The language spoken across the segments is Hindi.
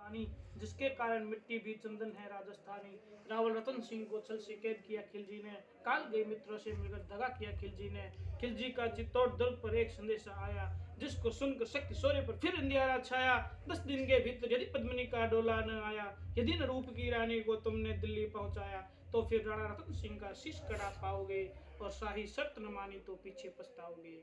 पानी, जिसके कारण मिट्टी भी चंदन है राजस्थानी। रावल रतन सिंह को छल से कैद किया खिलजी ने, काल गए मित्रों से मिलकर दगा किया खिलजी ने। खिलजी का चित्तौड़ दुर्ग पर एक संदेशा आया, जिसको सुनकर शक्ति शौर्य पर फिर अंधियारा छाया। 10 दिन के भीतर यदि पद्मिनी का डोला न आया, यदि न रूप की रानी को तुमने दिल्ली पहुंचाया, तो फिर राणा रतन सिंह का शीश कड़ा पाओगे, और शाही शर्त न मानी तो पीछे पछताओगे।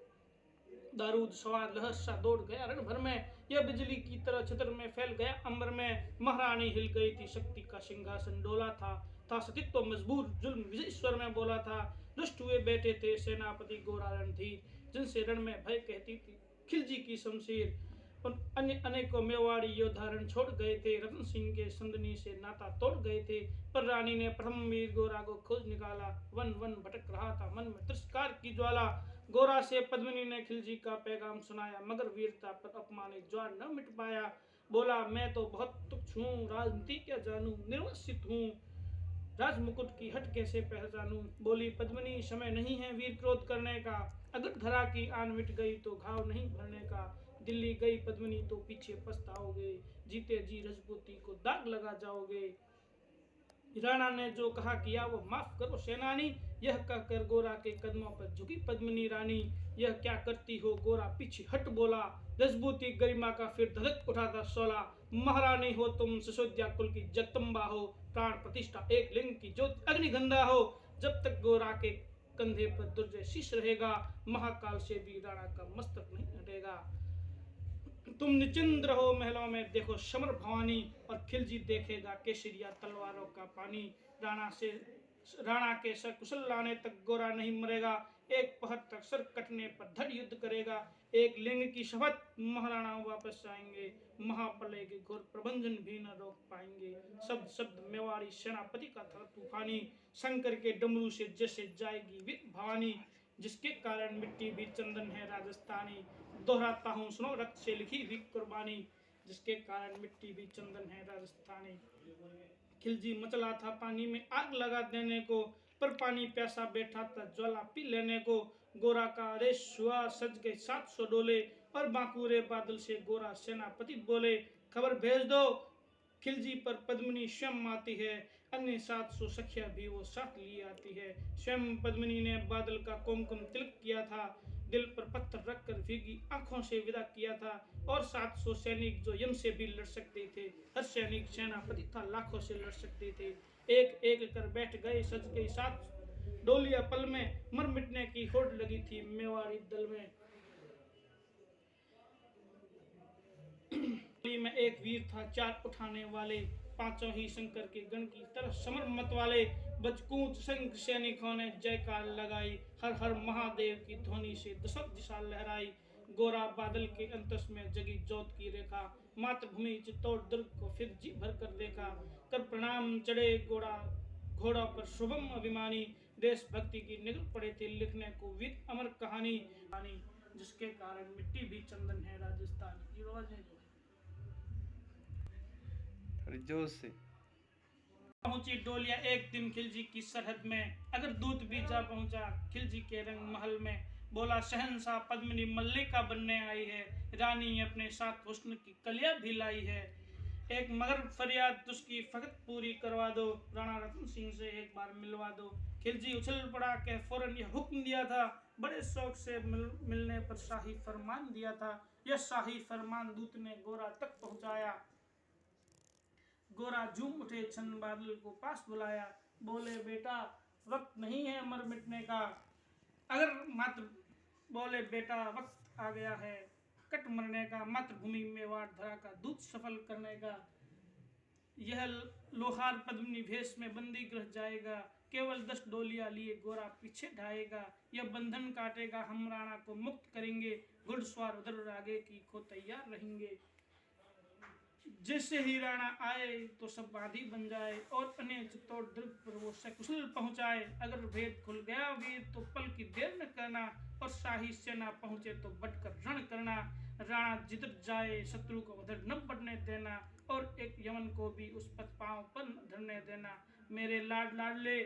दारूद सवार लहर सा दौड़ गया रण भर में, यह बिजली की तरह छतर में फैल गया अंबर में। महारानी हिल गई थी, शक्ति का सिंहासन डोला था सतीत्व मजबूर, जुल्म विजय स्वर में बोला था। रुष्ट हुए बैठे थे सेनापति गोरा रणधीर, जिनसे रण में भय कहती थी खिलजी की शमशीर। अन्य अनेकों मेवाड़ी योद्धा रण छोड़ गए थे, रतन सिंह के संदनी से नाता तोड़ गए थे। पर रानी ने प्रथम वीर गोरा को खोज निकाला, वन वन भटक रहा था मन में तिरस्कार की ज्वाला। गोरा से पद्मिनी ने खिलजी का पैगाम सुनाया, मगर वीरता पर अपमानित ज्वार न मिट पाया। बोला, मैं तो बहुत तुच्छ हूँ, राजनीति क्या जानू, निर्वसित हूँ, राज मुकुट की हट कैसे पहचानूं। बोली पद्मिनी, समय नहीं है वीर क्रोध करने का, अगर धरा की आन मिट गई तो घाव नहीं भरने का। दिल्ली गई पद्मिनी तो पीछे पछताओगे, जीते जी रजपूती को दाग लगा जाओगे। राणा ने जो कहा किया वो माफ करो सेनानी, यह कहकर गोरा के कदमों पर झुकी पद्मिनी रानी। यह क्या करती हो गोरा पीछे हट बोला, रजपूती गरिमा का फिर धधक उठा था शोला। महारानी हो तुम, सिसोदिया कुल की जगदम्बा हो, प्राण प्रतिष्ठा एक लिंग की ज्योति अग्निगंधा हो। जब तक गोरा के कंधे पर दुर्जय शीश रहेगा, महाकाल से भी राणा का मस्तक नहीं हटेगा। तुम निश्चिंत रहो महलों में, देखो समर भवानी, और खिलजी देखेगा केसरिया तलवारों का पानी। राणा के सकुशल लाने तक गोरा नहीं मरेगा, एक पहर तक सर कटने पर धड़ युद्ध करेगा। एक लिंग की शपथ, महाराणा वापस आएंगे, महाप्रलय के घोर प्रबंधन भी न रोक पाएंगे। शब्द शब्द मेवाड़ी सेनापति का था तूफानी, शंकर के डमरू से जैसे जाएगी वीर भवानी, जिसके कारण मिट्टी भी चंदन है राजस्थानी। दोहराता हूँ सुनो रक्त से लिखी हुई कुर्बानी, जिसके कारण मिट्टी भी चंदन है राजस्थानी। खिलजी मचला था पानी में आग लगा देने को, पर पानी प्यासा बैठा था ज्वाला पी लेने को। गोरा का आदेश हुआ, सज गए 700 डोले, और बांकुरे बादल से गोरा सेनापति बोले, खबर भेज दो खिलजी पर पद्मिनी स्वयं आती है, अन्य 700 सखिया भी वो साथ लिए आती है। स्वयं पद्मिनी ने बादल का कुमकुम तिलक किया था, दिल पर पत्थर रखकर भीगी आंखों से विदा किया था। और 700 सैनिक जो यम से भी लड़ सकते थे, हर सैनिक सेनापति था लाखों से लड़ सकते थे। एक एक कर बैठ गए, सज गई 7 डोलिया पल में, मर मिटने की होड़ लगी थी मेवाड़ी दल में। में एक वीर था 4 उठाने वाले, पांचों ही शंकर के गण की तरह समर मत वाले। बजकूच संघ सैनिकों ने जयकार लगाई, हर हर महादेव की ध्वनि से दशक दिशा लहराई। गोरा बादल के अंतस में जगी ज्योत की रेखा, मातृभूमि चित्तौड़ दुर्ग को फिर जी भर कर देखा। कर प्रणाम चढ़े घोड़ा पर शुभम अभिमानी, देशभक्ति की निकल पड़े थे लिखने को वीर अमर कहानी, जिसके कारण मिट्टी भी चंदन है राजस्थान की। जोश से पहुंची डोलिया एक दिन खिलजी की सरहद में, अगर दूत भी जा पहुंचा खिलजी के रंग महल में। बोला, शहंशाह पद्मिनी मल्लिका बनने आई है, रानी अपने साथ हुस्न की कलिया भी लाई है। एक मगर फरियाद उसकी फकत पूरी करवा दो, राणा रतन सिंह से एक बार मिलवा दो। खिलजी उछल पड़ा के फौरन यह हुक्म दिया था, बड़े शौक से मिलने पर शाही फरमान दिया था। यह शाही फरमान दूत ने गोरा तक पहुंचाया। गोरा झूम उठे, छन बादल को पास बुलाया, बोले बेटा वक्त नहीं है मर मिटने का, अगर मात्र बोले बेटा वक्त आ गया है कट मरने का, मातृभूमि मेवाड़ धरा का दूत सफल करने का। यह लोहार पद्मिनी भेष में बंदी गृह जाएगा, केवल 10 डोलियां लिए गोरा पीछे ढाएगा। यह बंधन काटेगा, हम राणा को मुक्त करेंगे, घुड़सवार उधर आगे की को तैयार रहेंगे। जैसे ही राणा आए तो सब आदि बन जाए, और अन्य चित्तौड़ दुर्ग पर वो सकुशल पहुंचाए। अगर भेद खुल गया वीर तो पल की देर न करना, और शाही सेना पहुंचे तो बढ़कर रण करना। राणा जिधर जाए शत्रु को उधर न बढ़ने देना, और एक यमन को भी उस पथ पांव पर न धरने देना। मेरे लाड लाडले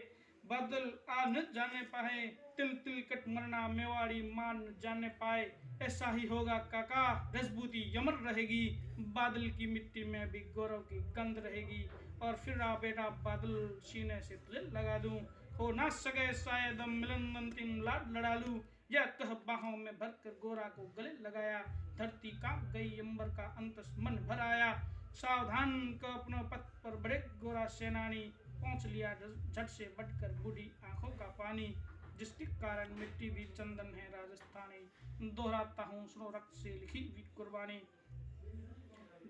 बादल आ न जाने पाए, तिल तिल कट मरना मेवाड़ी मान न जाने पाए। ऐसा ही होगा काका, रजबूती यमर रहेगी, बादल की मिट्टी में भी गौरव की गंध रहेगी। और फिर आ बेटा बादल, सीने से तुझे लगा दूं, हो ना सके शायद मिलन अंतिम लाड लड़ा लूं। यह कह बाहों में भरकर गोरा को गले लगाया, धरती कांप गई अंबर का अंतस मन भर आया। सावधान को अपने पथ पर बड़े गोरा सेनानी, पहुंच लिया झट से बढ़कर बूढ़ी आंखों का पानी। जिसके कारण मिट्टी भी चंदन है राजस्थानी, दोहराता हूँ सुनो रक्त से लिखी हुई कुर्बानी।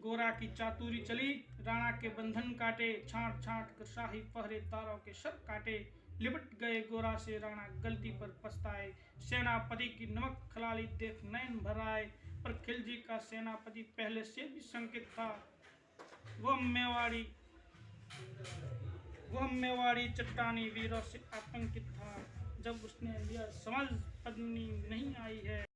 गोरा की चातुरी चली, राणा के बंधन काटे, छांट छांट कर शाही पहरेदारों के सर काटे। लिपट गए गोरा से राणा गलती पर पछताए, सेनापति की नमक खलाली देख नैन भर आए। पर खिलजी का सेनापति पहले से भी शंकित था, वह मेवाड़ी चट्टानी वीरों से आतंकित था। जब उसने लिया समझ पद्मिनी नहीं आई है,